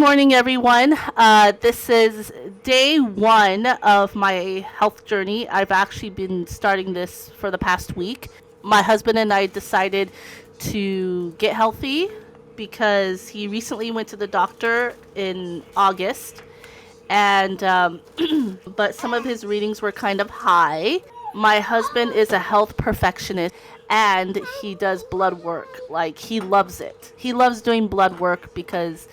morning, everyone. This is day one of my health journey. I've actually been starting this for the past week. My husband and I decided to get healthy because he recently went to the doctor in August, and but some of his readings were kind of high. My husband is a health perfectionist and he does blood work. Like, he loves it. He loves doing blood work because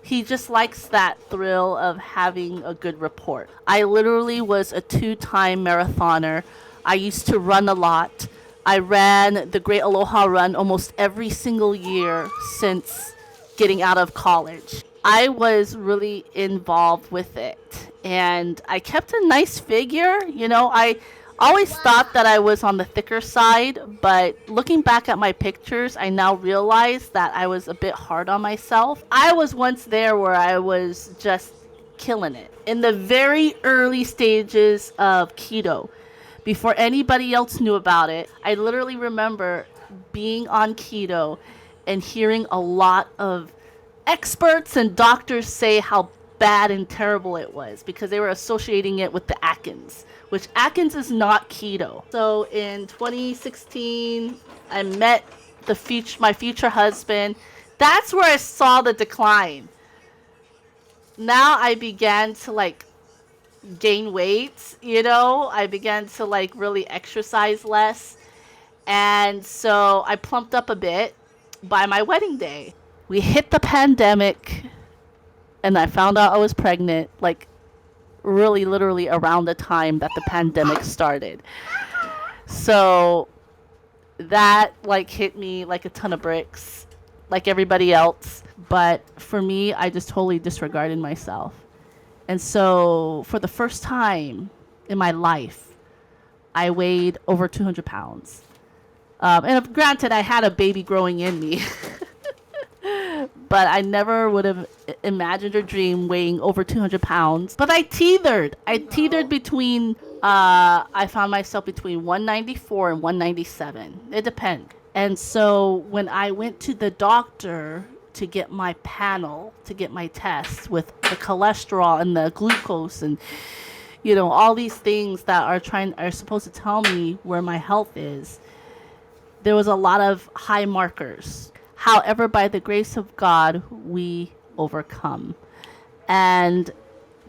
he just likes that thrill of having a good report. I literally was a 2-time marathoner. I used to run a lot. I ran the Great Aloha Run almost every single year since getting out of college. I was really involved with it, and I kept a nice figure. I always thought that I was on the thicker side, but looking back at my pictures, I now realize that I was a bit hard on myself. I was once there where I was just killing it. In the very early stages of keto, before anybody else knew about it, I literally remember being on keto and hearing a lot of experts and doctors say how bad and terrible it was because they were associating it with the Atkins, which Atkins is not keto. So in 2016, I met my future husband. That's where I saw the decline. Now I began to gain weight, I began to really exercise less. And so I plumped up a bit by my wedding day. We hit the pandemic and I found out I was pregnant, really literally around the time that the pandemic started. So that hit me like a ton of bricks, like everybody else. But for me, I just totally disregarded myself. And so for the first time in my life, I weighed over 200 pounds. And granted, I had a baby growing in me. But I never would have imagined or dreamed weighing over 200 pounds. But I teetered. I found myself between 194 and 197. It depends. And so when I went to the doctor to get my panel, to get my test with the cholesterol and the glucose and, all these things that are supposed to tell me where my health is, there was a lot of high markers. However, by the grace of God, we overcome. And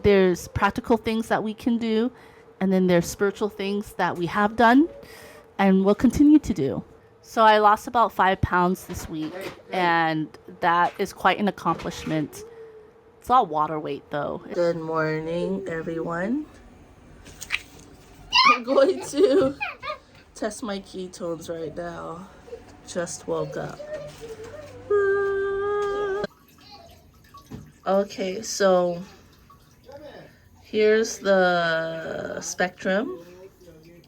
there's practical things that we can do, and then there's spiritual things that we have done and will continue to do. So I lost about 5 pounds this week, and that is quite an accomplishment. It's all water weight, though. Good morning, everyone. I'm going to test my ketones right now. Just woke up. Okay, so here's the spectrum.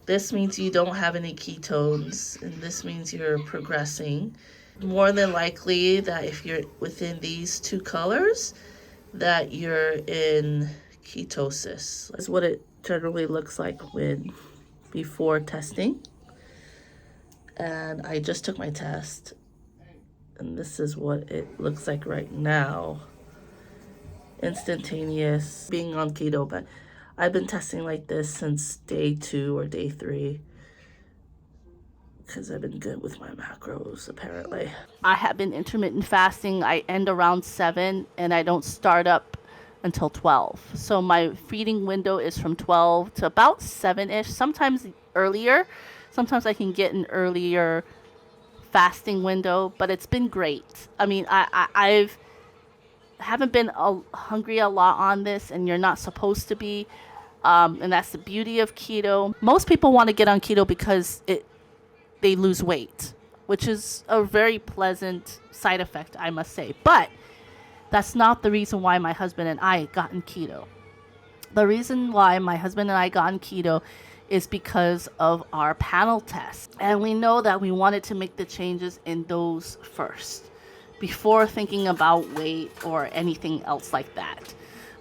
This means you don't have any ketones, and this means you're progressing. More than likely that if you're within these two colors, that you're in ketosis. That's what it generally looks like before testing. And I just took my test, and this is what it looks like right now. Instantaneous being on keto, but I've been testing like this since day 2 or day 3 because I've been good with my macros, apparently. I have been intermittent fasting. I end around 7 and I don't start up until 12. So my feeding window is from 12 to about 7-ish, sometimes earlier. Sometimes I can get an earlier fasting window, but it's been great. I mean, I've haven't been hungry a lot on this, and you're not supposed to be, and that's the beauty of keto. Most people want to get on keto because they lose weight, which is a very pleasant side effect, I must say. But that's not the reason why my husband and I got on keto. The reason why my husband and I got on keto is because of our panel test, and we know that we wanted to make the changes in those first before thinking about weight or anything else like that.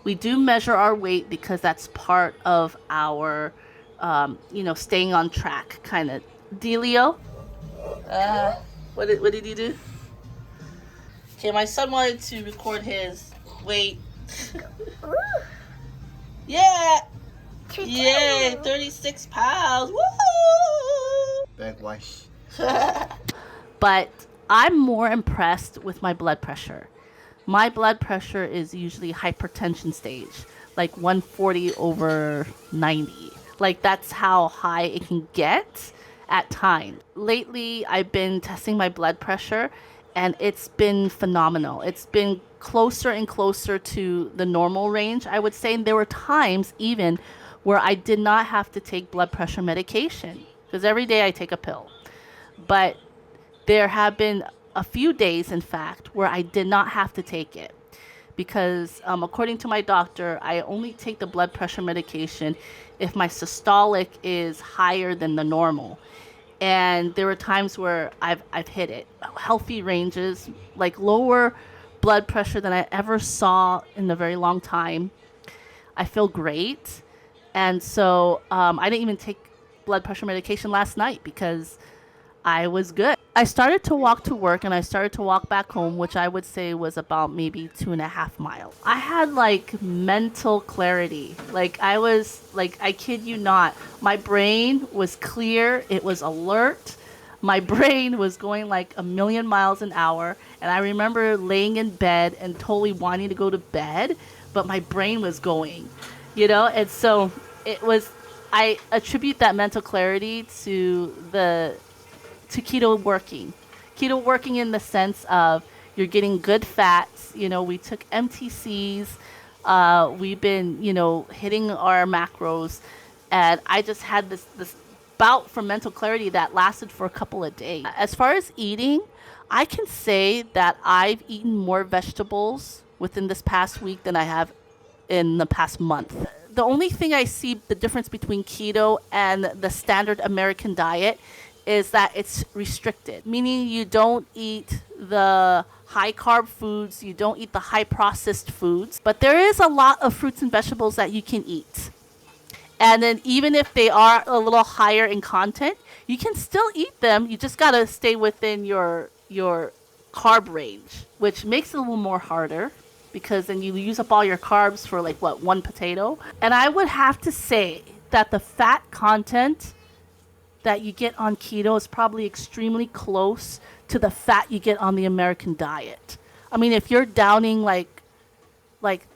We do measure our weight because that's part of our, staying on track kind of dealio. What did you do? Okay, my son wanted to record his Wait. Yeah. Yay, 36 pounds. Woo! Backwash. But I'm more impressed with my blood pressure. My blood pressure is usually hypertension stage, like 140 over 90. Like that's how high it can get at times. Lately, I've been testing my blood pressure and it's been phenomenal. It's been closer and closer to the normal range, I would say. And there were times even where I did not have to take blood pressure medication because every day I take a pill. But there have been a few days, in fact, where I did not have to take it because, according to my doctor, I only take the blood pressure medication if my systolic is higher than the normal. And there were times where I've hit it. Healthy ranges, like lower blood pressure than I ever saw in a very long time. I feel great. And so I didn't even take blood pressure medication last night because I was good. I started to walk to work and I started to walk back home, which I would say was about maybe 2.5 miles. I had like mental clarity. Like I was like, I kid you not, my brain was clear. It was alert. My brain was going like a million miles an hour. And I remember laying in bed and totally wanting to go to bed, but my brain was going, And so it was, I attribute that mental clarity to keto working. Keto working in the sense of you're getting good fats. We took MTCs. We've been, hitting our macros. And I just had this bout for mental clarity that lasted for a couple of days. As far as eating, I can say that I've eaten more vegetables within this past week than I have in the past month. The only thing I see the difference between keto and the standard American diet is that it's restricted, meaning you don't eat the high carb foods, you don't eat the high processed foods, but there is a lot of fruits and vegetables that you can eat. And then even if they are a little higher in content, you can still eat them. You just got to stay within your carb range, which makes it a little more harder because then you use up all your carbs for like one potato. And I would have to say that the fat content that you get on keto is probably extremely close to the fat you get on the American diet. I mean, if you're downing like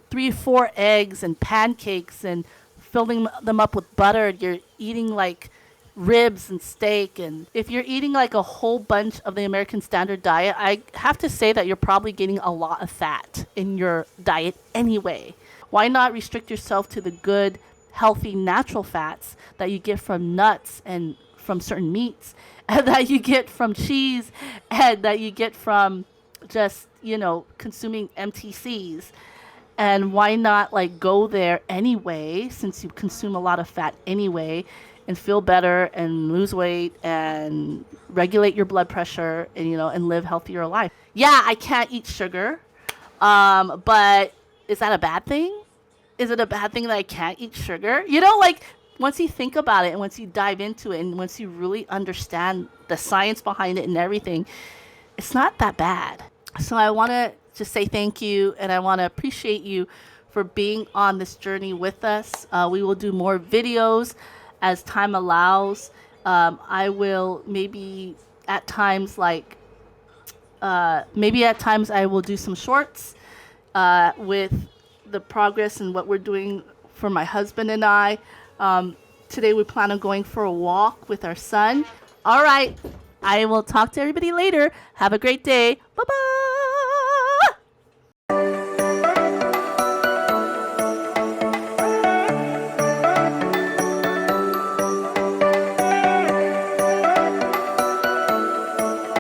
3 or 4 eggs and pancakes and filling them up with butter, you're eating like ribs and steak. And if you're eating like a whole bunch of the American standard diet, I have to say that you're probably getting a lot of fat in your diet anyway. Why not restrict yourself to the good, healthy, natural fats that you get from nuts and from certain meats and that you get from cheese and that you get from just, consuming MTCs. And why not like go there anyway, since you consume a lot of fat anyway, and feel better and lose weight and regulate your blood pressure and, and live healthier life. Yeah, I can't eat sugar. But is that a bad thing? Is it a bad thing that I can't eat sugar? Once you think about it and once you dive into it and once you really understand the science behind it and everything, it's not that bad. So I want to just say thank you, and I want to appreciate you for being on this journey with us. We will do more videos as time allows. I will maybe at times I will do some shorts with the progress and what we're doing for my husband and I. Today we plan on going for a walk with our son. All right. I will talk to everybody later. Have a great day. Bye-bye.